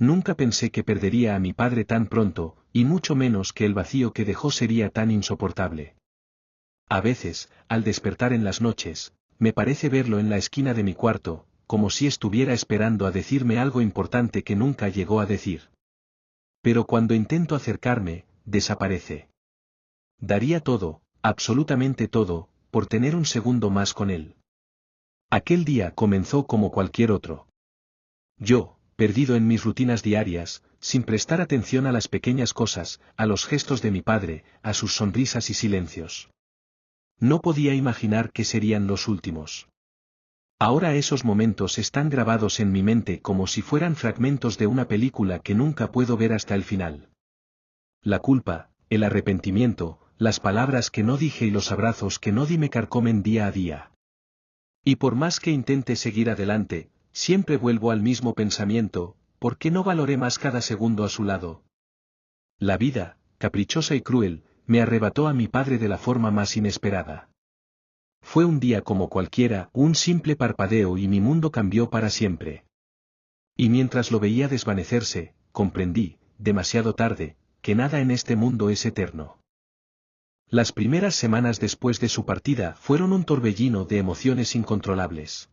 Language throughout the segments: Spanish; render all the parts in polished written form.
Nunca pensé que perdería a mi padre tan pronto, y mucho menos que el vacío que dejó sería tan insoportable. A veces, al despertar en las noches, me parece verlo en la esquina de mi cuarto, como si estuviera esperando a decirme algo importante que nunca llegó a decir. Pero cuando intento acercarme, desaparece. Daría todo, absolutamente todo, por tener un segundo más con él. Aquel día comenzó como cualquier otro. Yo, perdido en mis rutinas diarias, sin prestar atención a las pequeñas cosas, a los gestos de mi padre, a sus sonrisas y silencios. No podía imaginar que serían los últimos. Ahora esos momentos están grabados en mi mente como si fueran fragmentos de una película que nunca puedo ver hasta el final. La culpa, el arrepentimiento, las palabras que no dije y los abrazos que no di me carcomen día a día. Y por más que intente seguir adelante, siempre vuelvo al mismo pensamiento: ¿por qué no valoré más cada segundo a su lado? La vida, caprichosa y cruel, me arrebató a mi padre de la forma más inesperada. Fue un día como cualquiera, un simple parpadeo y mi mundo cambió para siempre. Y mientras lo veía desvanecerse, comprendí, demasiado tarde, que nada en este mundo es eterno. Las primeras semanas después de su partida fueron un torbellino de emociones incontrolables.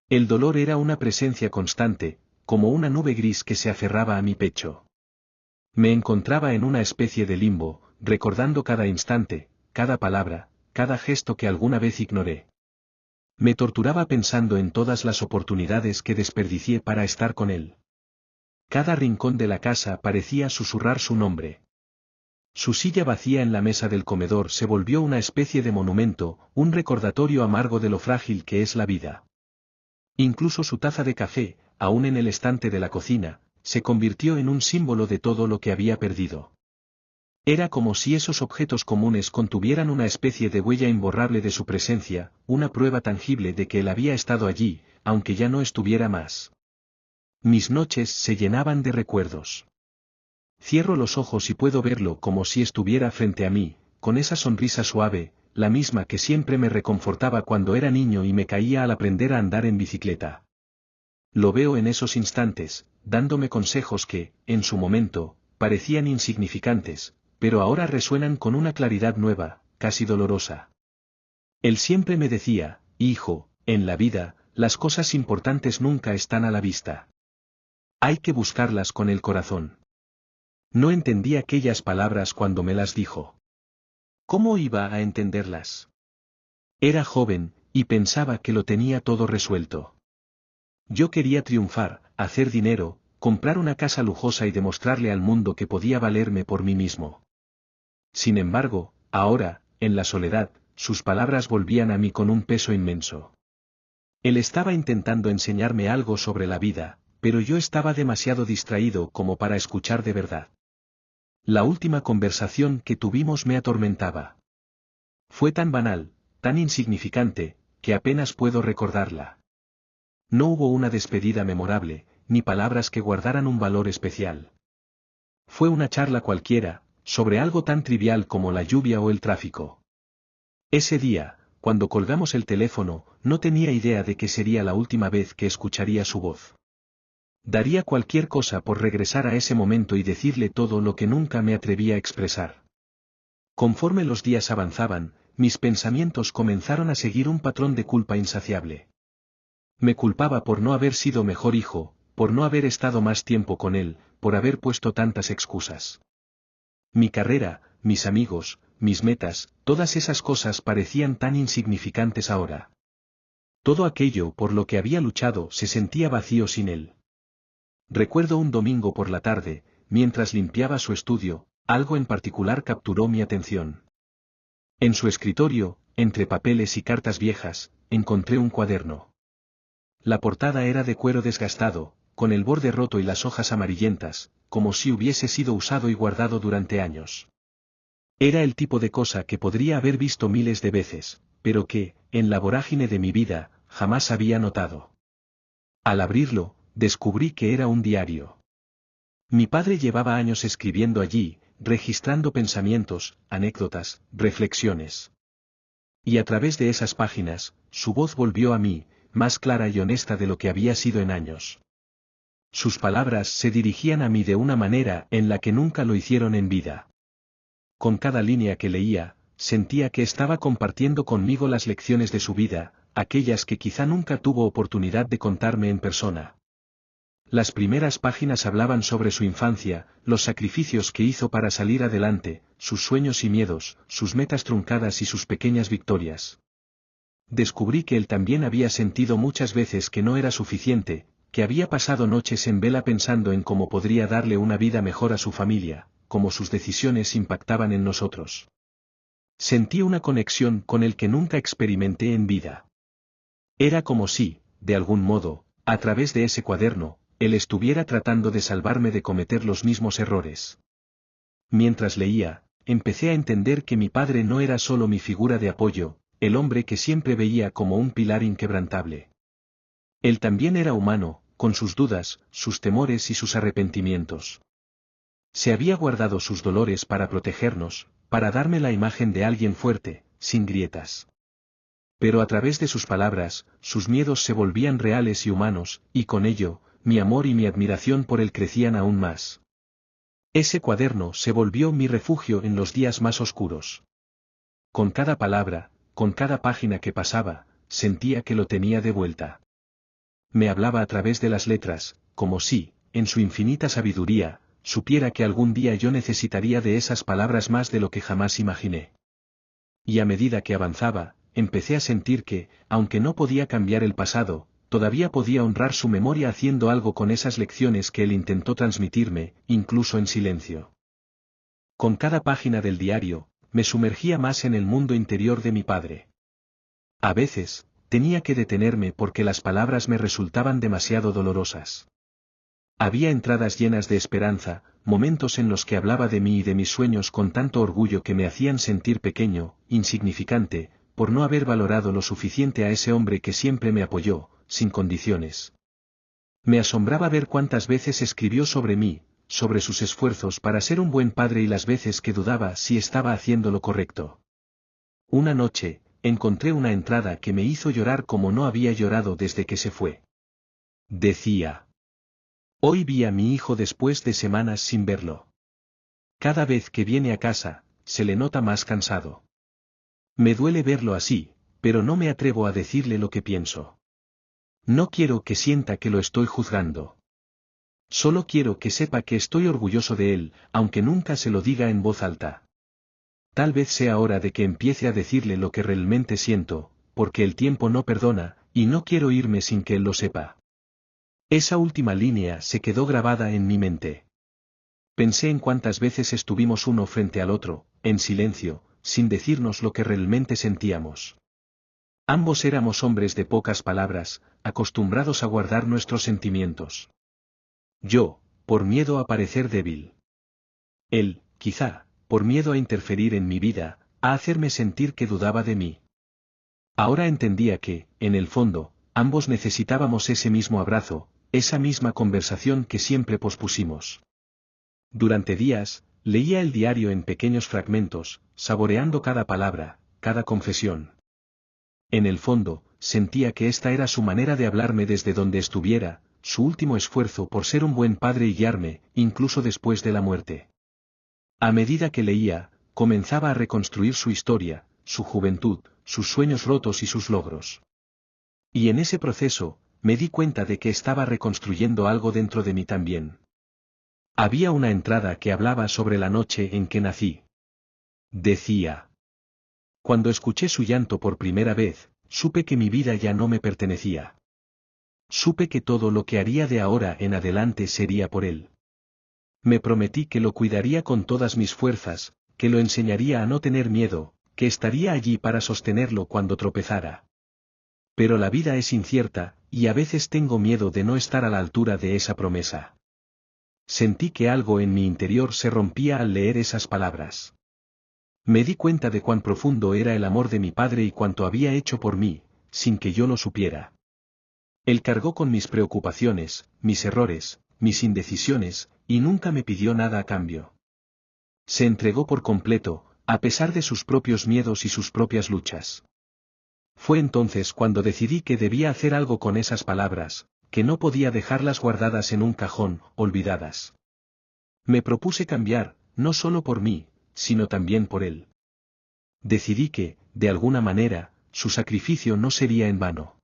El dolor era una presencia constante, como una nube gris que se aferraba a mi pecho. Me encontraba en una especie de limbo, recordando cada instante, cada palabra, cada gesto que alguna vez ignoré. Me torturaba pensando en todas las oportunidades que desperdicié para estar con él. Cada rincón de la casa parecía susurrar su nombre. Su silla vacía en la mesa del comedor se volvió una especie de monumento, un recordatorio amargo de lo frágil que es la vida. Incluso su taza de café, aún en el estante de la cocina, se convirtió en un símbolo de todo lo que había perdido. Era como si esos objetos comunes contuvieran una especie de huella imborrable de su presencia, una prueba tangible de que él había estado allí, aunque ya no estuviera más. Mis noches se llenaban de recuerdos. Cierro los ojos y puedo verlo como si estuviera frente a mí, con esa sonrisa suave, la misma que siempre me reconfortaba cuando era niño y me caía al aprender a andar en bicicleta. Lo veo en esos instantes, dándome consejos que, en su momento, parecían insignificantes, pero ahora resuenan con una claridad nueva, casi dolorosa. Él siempre me decía: hijo, en la vida, las cosas importantes nunca están a la vista. Hay que buscarlas con el corazón. No entendí aquellas palabras cuando me las dijo. ¿Cómo iba a entenderlas? Era joven, y pensaba que lo tenía todo resuelto. Yo quería triunfar, hacer dinero, comprar una casa lujosa y demostrarle al mundo que podía valerme por mí mismo. Sin embargo, ahora, en la soledad, sus palabras volvían a mí con un peso inmenso. Él estaba intentando enseñarme algo sobre la vida, pero yo estaba demasiado distraído como para escuchar de verdad. La última conversación que tuvimos me atormentaba. Fue tan banal, tan insignificante, que apenas puedo recordarla. No hubo una despedida memorable, ni palabras que guardaran un valor especial. Fue una charla cualquiera, sobre algo tan trivial como la lluvia o el tráfico. Ese día, cuando colgamos el teléfono, no tenía idea de que sería la última vez que escucharía su voz. Daría cualquier cosa por regresar a ese momento y decirle todo lo que nunca me atreví a expresar. Conforme los días avanzaban, mis pensamientos comenzaron a seguir un patrón de culpa insaciable. Me culpaba por no haber sido mejor hijo, por no haber estado más tiempo con él, por haber puesto tantas excusas. Mi carrera, mis amigos, mis metas, todas esas cosas parecían tan insignificantes ahora. Todo aquello por lo que había luchado se sentía vacío sin él. Recuerdo un domingo por la tarde, mientras limpiaba su estudio, algo en particular capturó mi atención. En su escritorio, entre papeles y cartas viejas, encontré un cuaderno. La portada era de cuero desgastado, con el borde roto y las hojas amarillentas, como si hubiese sido usado y guardado durante años. Era el tipo de cosa que podría haber visto miles de veces, pero que, en la vorágine de mi vida, jamás había notado. Al abrirlo, descubrí que era un diario. Mi padre llevaba años escribiendo allí, registrando pensamientos, anécdotas, reflexiones. Y a través de esas páginas, su voz volvió a mí, más clara y honesta de lo que había sido en años. Sus palabras se dirigían a mí de una manera en la que nunca lo hicieron en vida. Con cada línea que leía, sentía que estaba compartiendo conmigo las lecciones de su vida, aquellas que quizá nunca tuvo oportunidad de contarme en persona. Las primeras páginas hablaban sobre su infancia, los sacrificios que hizo para salir adelante, sus sueños y miedos, sus metas truncadas y sus pequeñas victorias. Descubrí que él también había sentido muchas veces que no era suficiente, que había pasado noches en vela pensando en cómo podría darle una vida mejor a su familia, cómo sus decisiones impactaban en nosotros. Sentí una conexión con el que nunca experimenté en vida. Era como si, de algún modo, a través de ese cuaderno, él estuviera tratando de salvarme de cometer los mismos errores. Mientras leía, empecé a entender que mi padre no era solo mi figura de apoyo, el hombre que siempre veía como un pilar inquebrantable. Él también era humano, con sus dudas, sus temores y sus arrepentimientos. Se había guardado sus dolores para protegernos, para darme la imagen de alguien fuerte, sin grietas. Pero a través de sus palabras, sus miedos se volvían reales y humanos, y con ello, mi amor y mi admiración por él crecían aún más. Ese cuaderno se volvió mi refugio en los días más oscuros. Con cada palabra, con cada página que pasaba, sentía que lo tenía de vuelta. Me hablaba a través de las letras, como si, en su infinita sabiduría, supiera que algún día yo necesitaría de esas palabras más de lo que jamás imaginé. Y a medida que avanzaba, empecé a sentir que, aunque no podía cambiar el pasado, todavía podía honrar su memoria haciendo algo con esas lecciones que él intentó transmitirme, incluso en silencio. Con cada página del diario, me sumergía más en el mundo interior de mi padre. A veces, tenía que detenerme porque las palabras me resultaban demasiado dolorosas. Había entradas llenas de esperanza, momentos en los que hablaba de mí y de mis sueños con tanto orgullo que me hacían sentir pequeño, insignificante, por no haber valorado lo suficiente a ese hombre que siempre me apoyó, sin condiciones. Me asombraba ver cuántas veces escribió sobre mí, sobre sus esfuerzos para ser un buen padre y las veces que dudaba si estaba haciendo lo correcto. Una noche, encontré una entrada que me hizo llorar como no había llorado desde que se fue. Decía: hoy vi a mi hijo después de semanas sin verlo. Cada vez que viene a casa, se le nota más cansado. Me duele verlo así, pero no me atrevo a decirle lo que pienso. No quiero que sienta que lo estoy juzgando. Solo quiero que sepa que estoy orgulloso de él, aunque nunca se lo diga en voz alta. Tal vez sea hora de que empiece a decirle lo que realmente siento, porque el tiempo no perdona, y no quiero irme sin que él lo sepa. Esa última línea se quedó grabada en mi mente. Pensé en cuántas veces estuvimos uno frente al otro, en silencio, sin decirnos lo que realmente sentíamos. Ambos éramos hombres de pocas palabras, acostumbrados a guardar nuestros sentimientos. Yo, por miedo a parecer débil. Él, quizá, por miedo a interferir en mi vida, a hacerme sentir que dudaba de mí. Ahora entendía que, en el fondo, ambos necesitábamos ese mismo abrazo, esa misma conversación que siempre pospusimos. Durante días, leía el diario en pequeños fragmentos, saboreando cada palabra, cada confesión. En el fondo, sentía que esta era su manera de hablarme desde donde estuviera, su último esfuerzo por ser un buen padre y guiarme, incluso después de la muerte. A medida que leía, comenzaba a reconstruir su historia, su juventud, sus sueños rotos y sus logros. Y en ese proceso, me di cuenta de que estaba reconstruyendo algo dentro de mí también. Había una entrada que hablaba sobre la noche en que nací. Decía: cuando escuché su llanto por primera vez, supe que mi vida ya no me pertenecía. Supe que todo lo que haría de ahora en adelante sería por él. Me prometí que lo cuidaría con todas mis fuerzas, que lo enseñaría a no tener miedo, que estaría allí para sostenerlo cuando tropezara. Pero la vida es incierta, y a veces tengo miedo de no estar a la altura de esa promesa. Sentí que algo en mi interior se rompía al leer esas palabras. Me di cuenta de cuán profundo era el amor de mi padre y cuánto había hecho por mí, sin que yo lo supiera. Él cargó con mis preocupaciones, mis errores, mis indecisiones, y nunca me pidió nada a cambio. Se entregó por completo, a pesar de sus propios miedos y sus propias luchas. Fue entonces cuando decidí que debía hacer algo con esas palabras, que no podía dejarlas guardadas en un cajón, olvidadas. Me propuse cambiar, no solo por mí, sino también por él. Decidí que, de alguna manera, su sacrificio no sería en vano.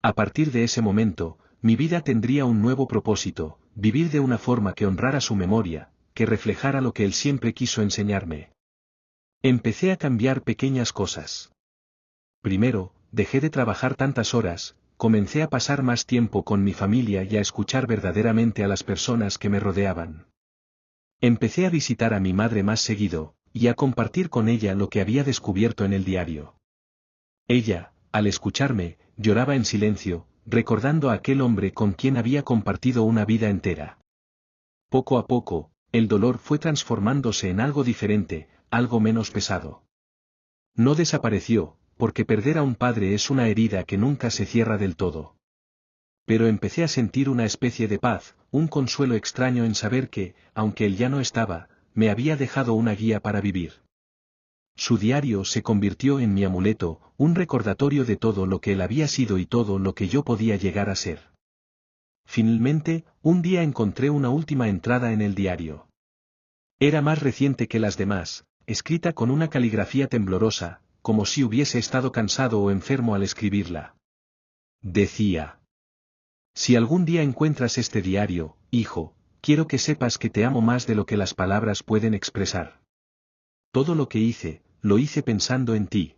A partir de ese momento, mi vida tendría un nuevo propósito, vivir de una forma que honrara su memoria, que reflejara lo que él siempre quiso enseñarme. Empecé a cambiar pequeñas cosas. Primero, dejé de trabajar tantas horas, comencé a pasar más tiempo con mi familia y a escuchar verdaderamente a las personas que me rodeaban. Empecé a visitar a mi madre más seguido, y a compartir con ella lo que había descubierto en el diario. Ella, al escucharme, lloraba en silencio, recordando a aquel hombre con quien había compartido una vida entera. Poco a poco, el dolor fue transformándose en algo diferente, algo menos pesado. No desapareció, porque perder a un padre es una herida que nunca se cierra del todo. Pero empecé a sentir una especie de paz, un consuelo extraño en saber que, aunque él ya no estaba, me había dejado una guía para vivir. Su diario se convirtió en mi amuleto, un recordatorio de todo lo que él había sido y todo lo que yo podía llegar a ser. Finalmente, un día encontré una última entrada en el diario. Era más reciente que las demás, escrita con una caligrafía temblorosa, como si hubiese estado cansado o enfermo al escribirla. Decía: si algún día encuentras este diario, hijo, quiero que sepas que te amo más de lo que las palabras pueden expresar. Todo lo que hice, lo hice pensando en ti.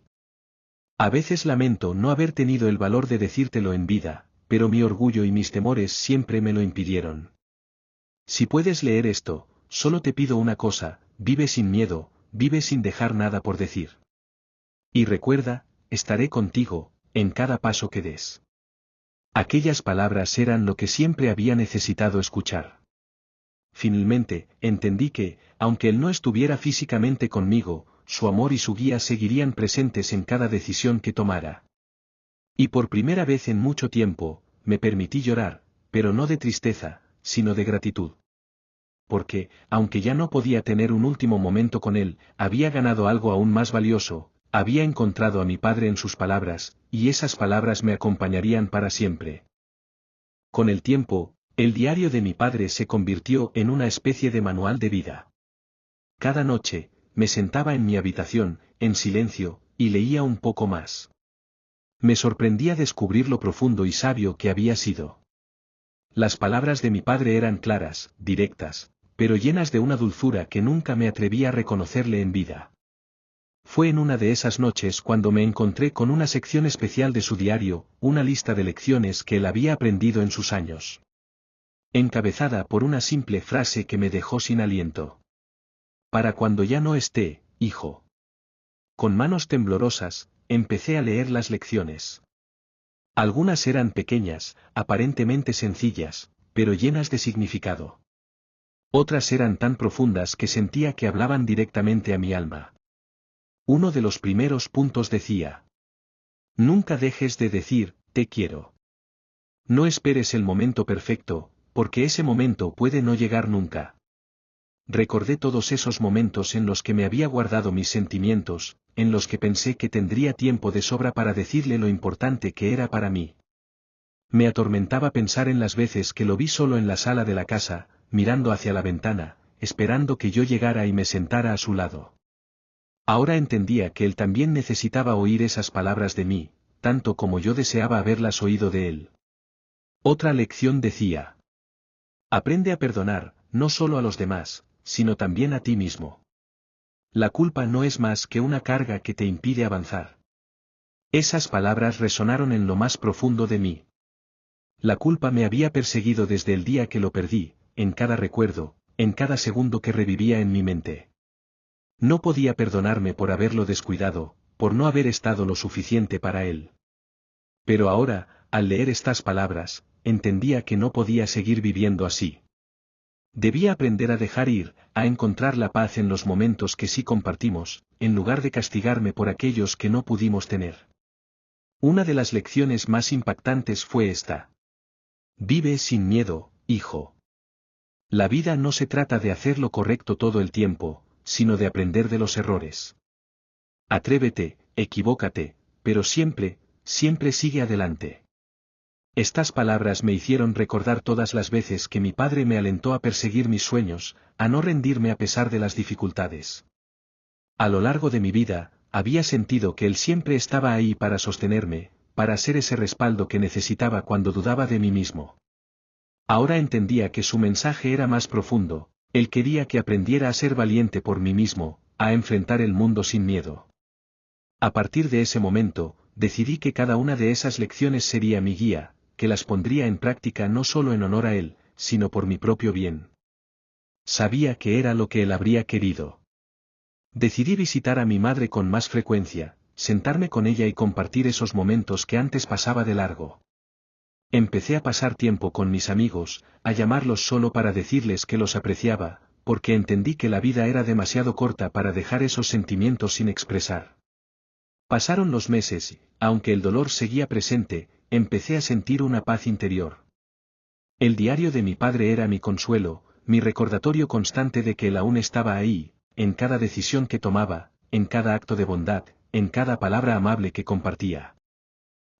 A veces lamento no haber tenido el valor de decírtelo en vida, pero mi orgullo y mis temores siempre me lo impidieron. Si puedes leer esto, solo te pido una cosa: vive sin miedo, vive sin dejar nada por decir. Y recuerda, estaré contigo, en cada paso que des. Aquellas palabras eran lo que siempre había necesitado escuchar. Finalmente, entendí que, aunque él no estuviera físicamente conmigo, su amor y su guía seguirían presentes en cada decisión que tomara. Y por primera vez en mucho tiempo, me permití llorar, pero no de tristeza, sino de gratitud. Porque, aunque ya no podía tener un último momento con él, había ganado algo aún más valioso: había encontrado a mi padre en sus palabras, y esas palabras me acompañarían para siempre. Con el tiempo, el diario de mi padre se convirtió en una especie de manual de vida. Cada noche, me sentaba en mi habitación, en silencio, y leía un poco más. Me sorprendía descubrir lo profundo y sabio que había sido. Las palabras de mi padre eran claras, directas, pero llenas de una dulzura que nunca me atreví a reconocerle en vida. Fue en una de esas noches cuando me encontré con una sección especial de su diario, una lista de lecciones que él había aprendido en sus años. Encabezada por una simple frase que me dejó sin aliento. Para cuando ya no esté, hijo. Con manos temblorosas, empecé a leer las lecciones. Algunas eran pequeñas, aparentemente sencillas, pero llenas de significado. Otras eran tan profundas que sentía que hablaban directamente a mi alma. Uno de los primeros puntos decía: nunca dejes de decir, te quiero. No esperes el momento perfecto, porque ese momento puede no llegar nunca. Recordé todos esos momentos en los que me había guardado mis sentimientos, en los que pensé que tendría tiempo de sobra para decirle lo importante que era para mí. Me atormentaba pensar en las veces que lo vi solo en la sala de la casa, mirando hacia la ventana, esperando que yo llegara y me sentara a su lado. Ahora entendía que él también necesitaba oír esas palabras de mí, tanto como yo deseaba haberlas oído de él. Otra lección decía: aprende a perdonar, no solo a los demás, sino también a ti mismo. La culpa no es más que una carga que te impide avanzar. Esas palabras resonaron en lo más profundo de mí. La culpa me había perseguido desde el día que lo perdí, en cada recuerdo, en cada segundo que revivía en mi mente. No podía perdonarme por haberlo descuidado, por no haber estado lo suficiente para él. Pero ahora, al leer estas palabras, entendía que no podía seguir viviendo así. Debía aprender a dejar ir, a encontrar la paz en los momentos que sí compartimos, en lugar de castigarme por aquellos que no pudimos tener. Una de las lecciones más impactantes fue esta: vive sin miedo, hijo. La vida no se trata de hacer lo correcto todo el tiempo, sino de aprender de los errores. Atrévete, equivócate, pero siempre, siempre sigue adelante. Estas palabras me hicieron recordar todas las veces que mi padre me alentó a perseguir mis sueños, a no rendirme a pesar de las dificultades. A lo largo de mi vida, había sentido que él siempre estaba ahí para sostenerme, para ser ese respaldo que necesitaba cuando dudaba de mí mismo. Ahora entendía que su mensaje era más profundo, él quería que aprendiera a ser valiente por mí mismo, a enfrentar el mundo sin miedo. A partir de ese momento, decidí que cada una de esas lecciones sería mi guía, que las pondría en práctica no solo en honor a él, sino por mi propio bien. Sabía que era lo que él habría querido. Decidí visitar a mi madre con más frecuencia, sentarme con ella y compartir esos momentos que antes pasaba de largo. Empecé a pasar tiempo con mis amigos, a llamarlos solo para decirles que los apreciaba, porque entendí que la vida era demasiado corta para dejar esos sentimientos sin expresar. Pasaron los meses y, aunque el dolor seguía presente, empecé a sentir una paz interior. El diario de mi padre era mi consuelo, mi recordatorio constante de que él aún estaba ahí, en cada decisión que tomaba, en cada acto de bondad, en cada palabra amable que compartía.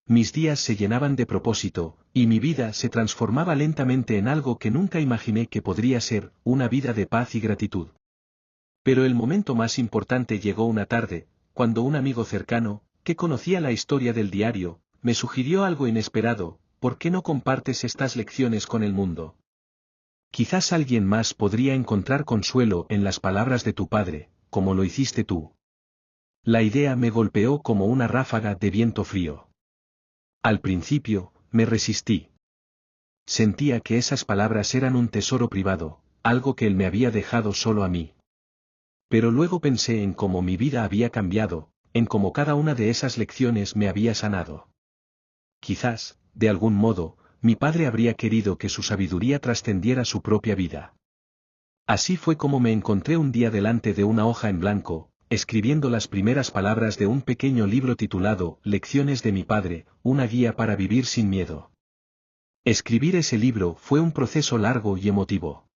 Mis días se llenaban de propósito, y mi vida se transformaba lentamente en algo que nunca imaginé que podría ser, una vida de paz y gratitud. Pero el momento más importante llegó una tarde, cuando un amigo cercano, que conocía la historia del diario, me sugirió algo inesperado: ¿por qué no compartes estas lecciones con el mundo? Quizás alguien más podría encontrar consuelo en las palabras de tu padre, como lo hiciste tú. La idea me golpeó como una ráfaga de viento frío. Al principio, me resistí. Sentía que esas palabras eran un tesoro privado, algo que él me había dejado solo a mí. Pero luego pensé en cómo mi vida había cambiado, en cómo cada una de esas lecciones me había sanado. Quizás, de algún modo, mi padre habría querido que su sabiduría trascendiera su propia vida. Así fue como me encontré un día delante de una hoja en blanco, escribiendo las primeras palabras de un pequeño libro titulado Lecciones de mi padre, una guía para vivir sin miedo. Escribir ese libro fue un proceso largo y emotivo.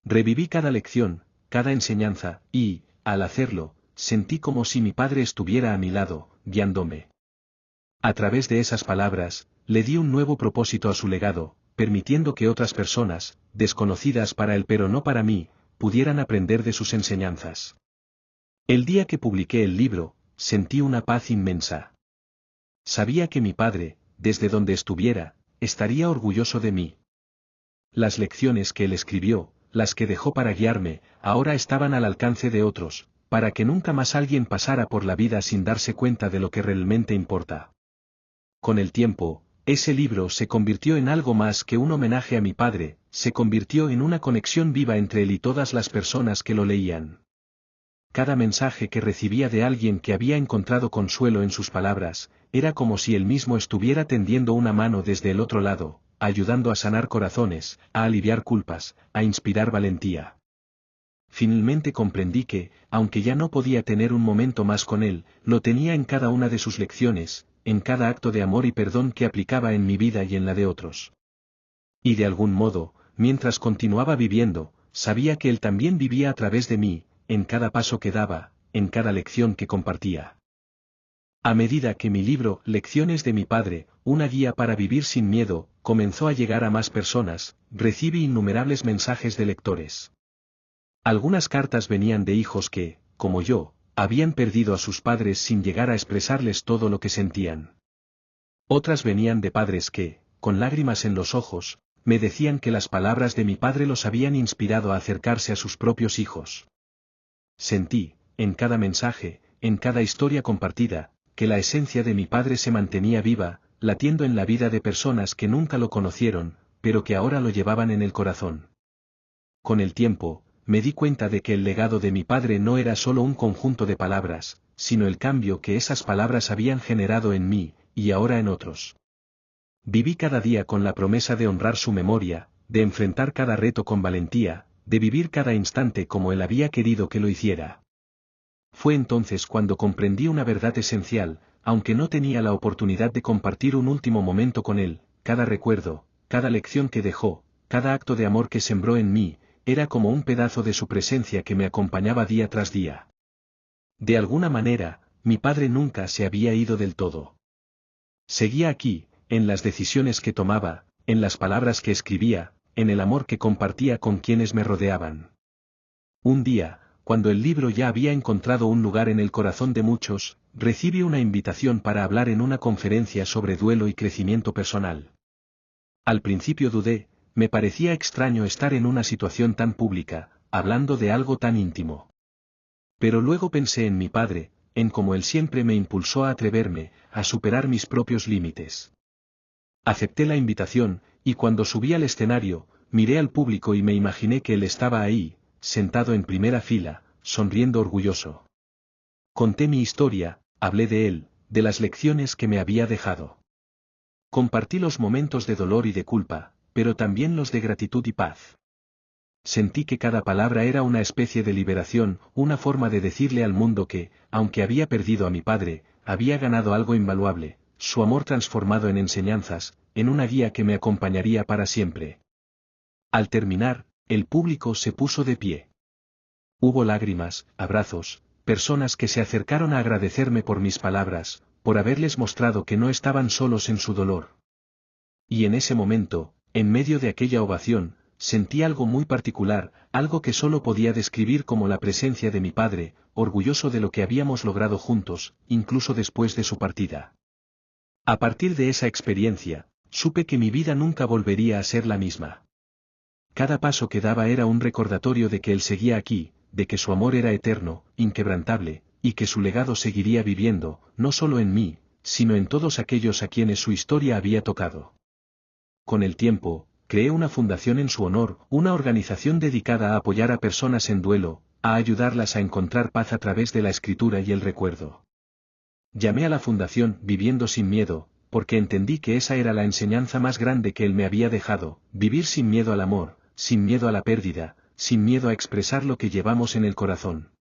Reviví cada lección, cada enseñanza, y, al hacerlo, sentí como si mi padre estuviera a mi lado, guiándome. A través de esas palabras, le di un nuevo propósito a su legado, permitiendo que otras personas, desconocidas para él pero no para mí, pudieran aprender de sus enseñanzas. El día que publiqué el libro, sentí una paz inmensa. Sabía que mi padre, desde donde estuviera, estaría orgulloso de mí. Las lecciones que él escribió, las que dejó para guiarme, ahora estaban al alcance de otros, para que nunca más alguien pasara por la vida sin darse cuenta de lo que realmente importa. Con el tiempo, ese libro se convirtió en algo más que un homenaje a mi padre, se convirtió en una conexión viva entre él y todas las personas que lo leían. Cada mensaje que recibía de alguien que había encontrado consuelo en sus palabras, era como si él mismo estuviera tendiendo una mano desde el otro lado, ayudando a sanar corazones, a aliviar culpas, a inspirar valentía. Finalmente comprendí que, aunque ya no podía tener un momento más con él, lo tenía en cada una de sus lecciones, en cada acto de amor y perdón que aplicaba en mi vida y en la de otros. Y de algún modo, mientras continuaba viviendo, sabía que él también vivía a través de mí, en cada paso que daba, en cada lección que compartía. A medida que mi libro, Lecciones de mi padre, una guía para vivir sin miedo, comenzó a llegar a más personas, recibí innumerables mensajes de lectores. Algunas cartas venían de hijos que, como yo, habían perdido a sus padres sin llegar a expresarles todo lo que sentían. Otras venían de padres que, con lágrimas en los ojos, me decían que las palabras de mi padre los habían inspirado a acercarse a sus propios hijos. Sentí, en cada mensaje, en cada historia compartida, que la esencia de mi padre se mantenía viva, latiendo en la vida de personas que nunca lo conocieron, pero que ahora lo llevaban en el corazón. Con el tiempo, me di cuenta de que el legado de mi padre no era solo un conjunto de palabras, sino el cambio que esas palabras habían generado en mí, y ahora en otros. Viví cada día con la promesa de honrar su memoria, de enfrentar cada reto con valentía, de vivir cada instante como él había querido que lo hiciera. Fue entonces cuando comprendí una verdad esencial: aunque no tenía la oportunidad de compartir un último momento con él, cada recuerdo, cada lección que dejó, cada acto de amor que sembró en mí, era como un pedazo de su presencia que me acompañaba día tras día. De alguna manera, mi padre nunca se había ido del todo. Seguía aquí, en las decisiones que tomaba, en las palabras que escribía, en el amor que compartía con quienes me rodeaban. Un día, cuando el libro ya había encontrado un lugar en el corazón de muchos, recibí una invitación para hablar en una conferencia sobre duelo y crecimiento personal. Al principio dudé, me parecía extraño estar en una situación tan pública, hablando de algo tan íntimo. Pero luego pensé en mi padre, en cómo él siempre me impulsó a atreverme, a superar mis propios límites. Acepté la invitación, y cuando subí al escenario, miré al público y me imaginé que él estaba ahí, sentado en primera fila, sonriendo orgulloso. Conté mi historia, hablé de él, de las lecciones que me había dejado. Compartí los momentos de dolor y de culpa, pero también los de gratitud y paz. Sentí que cada palabra era una especie de liberación, una forma de decirle al mundo que, aunque había perdido a mi padre, había ganado algo invaluable, su amor transformado en enseñanzas, en una guía que me acompañaría para siempre. Al terminar, el público se puso de pie. Hubo lágrimas, abrazos, personas que se acercaron a agradecerme por mis palabras, por haberles mostrado que no estaban solos en su dolor. Y en ese momento, en medio de aquella ovación, sentí algo muy particular, algo que solo podía describir como la presencia de mi padre, orgulloso de lo que habíamos logrado juntos, incluso después de su partida. A partir de esa experiencia, supe que mi vida nunca volvería a ser la misma. Cada paso que daba era un recordatorio de que él seguía aquí, de que su amor era eterno, inquebrantable, y que su legado seguiría viviendo, no solo en mí, sino en todos aquellos a quienes su historia había tocado. Con el tiempo, creé una fundación en su honor, una organización dedicada a apoyar a personas en duelo, a ayudarlas a encontrar paz a través de la escritura y el recuerdo. Llamé a la fundación Viviendo sin Miedo, porque entendí que esa era la enseñanza más grande que él me había dejado, vivir sin miedo al amor, sin miedo a la pérdida, sin miedo a expresar lo que llevamos en el corazón.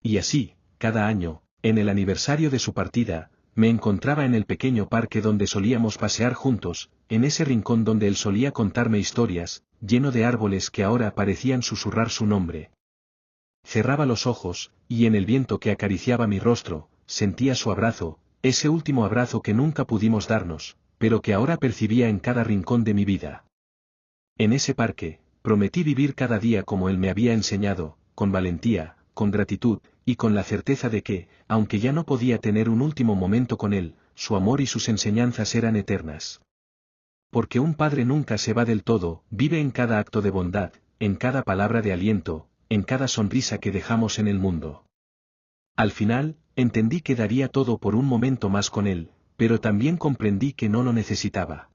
Y así, cada año, en el aniversario de su partida, me encontraba en el pequeño parque donde solíamos pasear juntos, en ese rincón donde él solía contarme historias, lleno de árboles que ahora parecían susurrar su nombre. Cerraba los ojos, y en el viento que acariciaba mi rostro, sentía su abrazo, ese último abrazo que nunca pudimos darnos, pero que ahora percibía en cada rincón de mi vida. En ese parque, prometí vivir cada día como él me había enseñado, con valentía, con gratitud, y con la certeza de que, aunque ya no podía tener un último momento con él, su amor y sus enseñanzas eran eternas. Porque un padre nunca se va del todo, vive en cada acto de bondad, en cada palabra de aliento, en cada sonrisa que dejamos en el mundo. Al final, entendí que daría todo por un momento más con él, pero también comprendí que no lo necesitaba.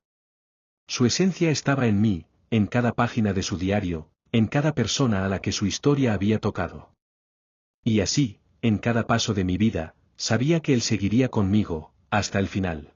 Su esencia estaba en mí, en cada página de su diario, en cada persona a la que su historia había tocado. Y así, en cada paso de mi vida, sabía que él seguiría conmigo, hasta el final.